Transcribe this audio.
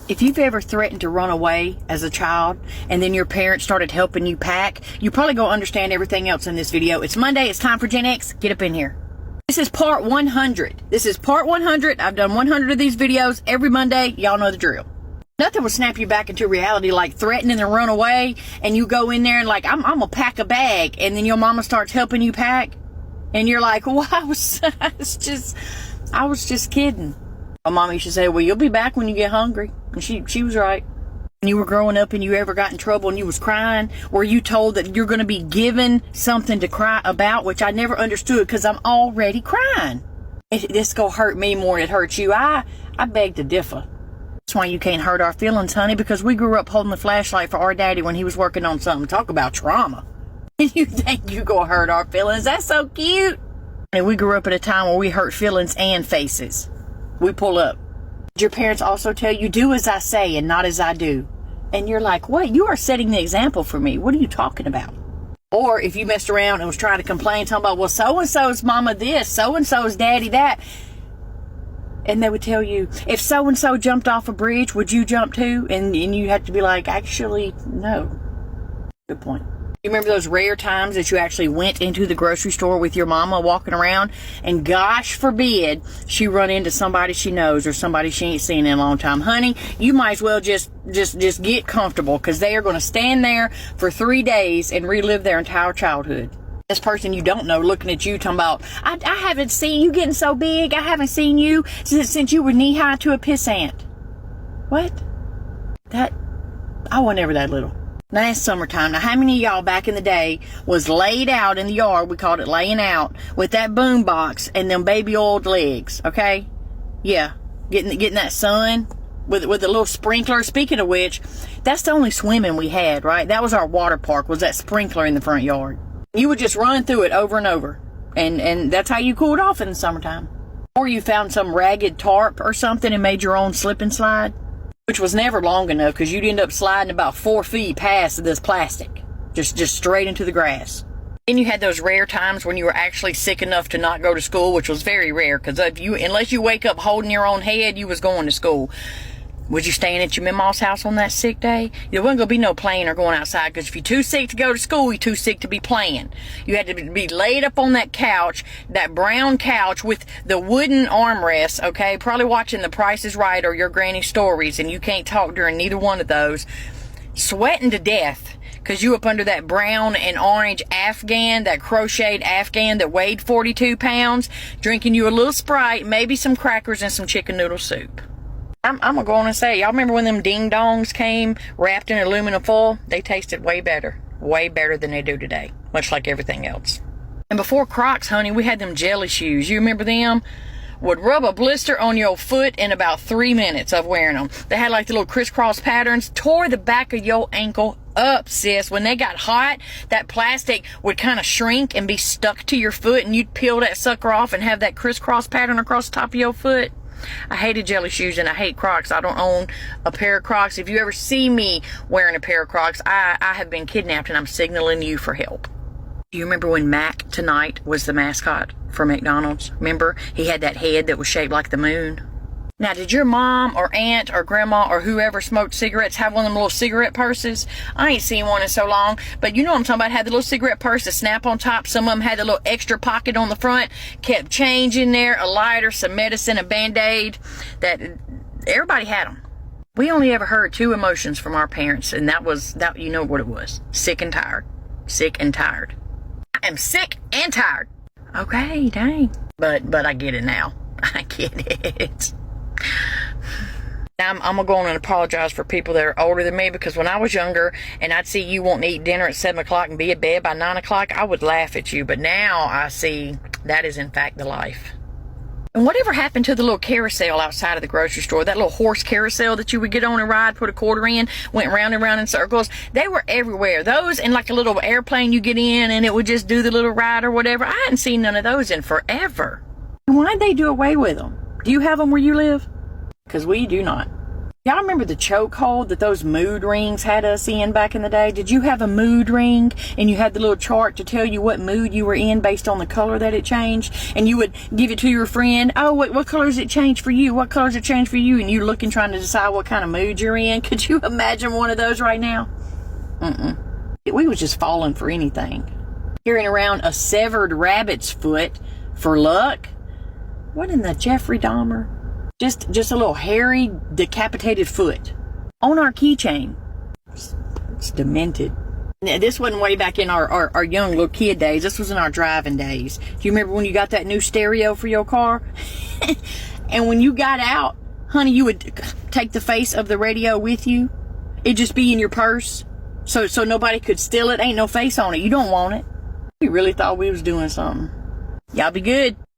If you've ever threatened to run away as a child and then your parents started helping you pack, you probably gonna understand everything else in this video. It's Monday. It's time for Gen X. Get up in here. This is part 100. This is part 100. I've done 100 of these videos every Monday. Y'all know the drill. Nothing will snap you back into reality like threatening to run away, and you go in there and like, I'm gonna pack a bag, and then your mama starts helping you pack, and you're like, well, I was just kidding. My mama used to say, well, you'll be back when you get hungry. And she was right. When you were growing up and you ever got in trouble and you was crying, were you told that you're going to be given something to cry about, which I never understood because I'm already crying. This going to hurt me more than it hurts you. I beg to differ. That's why you can't hurt our feelings, honey, because we grew up holding the flashlight for our daddy when he was working on something. Talk about trauma. And you think you going to hurt our feelings? That's so cute. And we grew up at a time where we hurt feelings and faces. We pull up. Your parents also tell you, do as I say and not as I do. And you're like, what? You are setting the example for me. What are you talking about? Or if you messed around and was trying to complain, talking about, well, so-and-so's mama this, so-and-so's daddy that. And they would tell you, if so-and-so jumped off a bridge, would you jump too? And you have to be like, actually, no. Good point. You remember those rare times that you actually went into the grocery store with your mama walking around, and gosh forbid she run into somebody she knows or somebody she ain't seen in a long time. Honey, you might as well just get comfortable, because they are going to stand there for 3 days and relive their entire childhood. This person you don't know looking at you talking about, I haven't seen you getting so big. I haven't seen you since you were knee-high to a pissant. What? I wasn't ever that little. Now it's summertime. Now how many of y'all back in the day was laid out in the yard, we called it laying out, with that boom box and them baby oiled legs, okay? Yeah, getting that sun with the little sprinkler. Speaking of which, that's the only swimming we had, right? That was our water park, was that sprinkler in the front yard. You would just run through it over and over, and that's how you cooled off in the summertime. Or you found some ragged tarp or something and made your own slip and slide, which was never long enough because you'd end up sliding about 4 feet past this plastic, just straight into the grass. Then you had those rare times when you were actually sick enough to not go to school, which was very rare, because unless you wake up holding your own head, you was going to school. Was you staying at your mama's house on that sick day? There wasn't going to be no playing or going outside, because if you're too sick to go to school, you're too sick to be playing. You had to be laid up on that couch, that brown couch with the wooden armrests, okay? Probably watching The Price is Right or Your Granny Stories, and you can't talk during neither one of those. Sweating to death, because you up under that brown and orange Afghan, that crocheted Afghan that weighed 42 pounds, drinking you a little Sprite, maybe some crackers and some chicken noodle soup. I'm going to go on and say, y'all remember when them ding-dongs came wrapped in aluminum foil? They tasted way better than they do today, much like everything else. And before Crocs, honey, we had them jelly shoes. You remember them? Would rub a blister on your foot in about 3 minutes of wearing them. They had like the little crisscross patterns, tore the back of your ankle up, sis. When they got hot, that plastic would kind of shrink and be stuck to your foot, and you'd peel that sucker off and have that crisscross pattern across the top of your foot. I hated jelly shoes and I hate Crocs. I don't own a pair of Crocs. If you ever see me wearing a pair of Crocs, I have been kidnapped and I'm signaling you for help. Do you remember when Mac Tonight was the mascot for McDonald's? Remember? He had that head that was shaped like the moon. Now, did your mom or aunt or grandma or whoever smoked cigarettes have one of them little cigarette purses? I ain't seen one in so long, but you know what I'm talking about. Had the little cigarette purse, the snap on top. Some of them had the little extra pocket on the front, kept change in there, a lighter, some medicine, a Band-Aid. That everybody had them. We only ever heard 2 emotions from our parents, and that you know what it was. Sick and tired. Sick and tired. I am sick and tired. Okay, dang. But I get it now. I get it. Now, I'm going to go on and apologize for people that are older than me, because when I was younger and I'd see you wanting to eat dinner at 7 o'clock and be in bed by 9 o'clock, I would laugh at you. But now I see that is in fact the life. And whatever happened to the little carousel outside of the grocery store, that little horse carousel that you would get on and ride, put a quarter in, went round and round in circles? They were everywhere. Those and like a little airplane you get in and it would just do the little ride or whatever. I hadn't seen none of those in forever. Why'd they do away with them? Do you have them where you live? Because we do not. Y'all remember the chokehold that those mood rings had us in back in the day? Did you have a mood ring and you had the little chart to tell you what mood you were in based on the color that it changed? And you would give it to your friend. Oh, what color does it change for you? What color does it change for you? And you're looking, trying to decide what kind of mood you're in. Could you imagine one of those right now? We was just falling for anything. Carrying around a severed rabbit's foot for luck? What in the Jeffrey Dahmer? Just a little hairy, decapitated foot on our keychain. It's demented. Now, this wasn't way back in our young little kid days. This was in our driving days. Do you remember when you got that new stereo for your car? And when you got out, honey, you would take the face of the radio with you. It'd just be in your purse. So nobody could steal it. Ain't no face on it. You don't want it. We really thought we was doing something. Y'all be good.